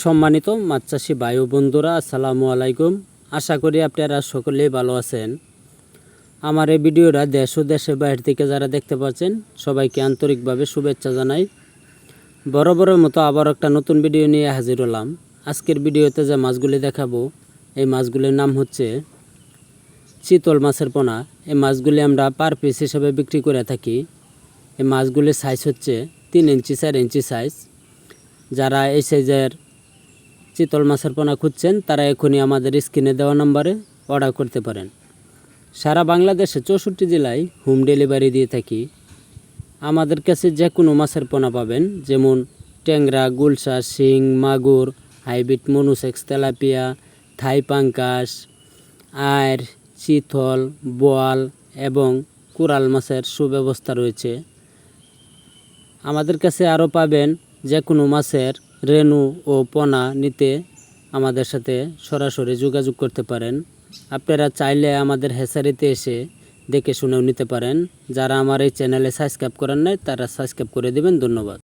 সম্মানিত মাছ চাষি ভাই ও বন্ধুরা, আসসালামু আলাইকুম। আশা করি আপনারা সকলেই ভালো আছেন। আমার এই ভিডিওটা দেশ ও দেশের বাইরে থেকে যারা দেখতে পাচ্ছেন সবাইকে আন্তরিকভাবে শুভেচ্ছা জানাই। বরাবরের মতো আবার একটা নতুন ভিডিও নিয়ে হাজির হলাম। আজকের ভিডিওতে যে মাছগুলি দেখাবো এই মাছগুলির নাম হচ্ছে চিতল মাছের পোনা। এই মাছগুলি আমরা পার পিস হিসেবে বিক্রি করে থাকি। এই মাছগুলির সাইজ হচ্ছে 3 ইঞ্চি 4 ইঞ্চি সাইজ। যারা এই সাইজের চিতল মাছের পোনা খুঁজছেন তারা এখনই আমাদের স্ক্রিনে দেওয়া নম্বরে অর্ডার করতে পারেন। সারা বাংলাদেশে 64 জেলায় হোম ডেলিভারি দিয়ে থাকি। আমাদের কাছে যে কোনো মাছের পোনা পাবেন, যেমন ট্যাংরা, গুলশা, শিং, মাগুর, হাইব্রিড মনুসেক্স, তেলাপিয়া, থাই পাঙ্কাস, আয়ের, চিতল, বোয়াল এবং কোরাল মাছের সুব্যবস্থা রয়েছে। আমাদের কাছে আরও পাবেন যে কোনো মাছের রেণু ও পোনা নিতে আমাদের সাথে সরাসরি যোগাযোগ করতে পারেন। আপনারা চাইলে আমাদের হ্যাচারিতে এসে দেখে শুনেও নিতে পারেন। যারা আমার এই চ্যানেলে সাবস্ক্রাইব করেন নাই তারা সাবস্ক্রাইব করে দেবেন। ধন্যবাদ।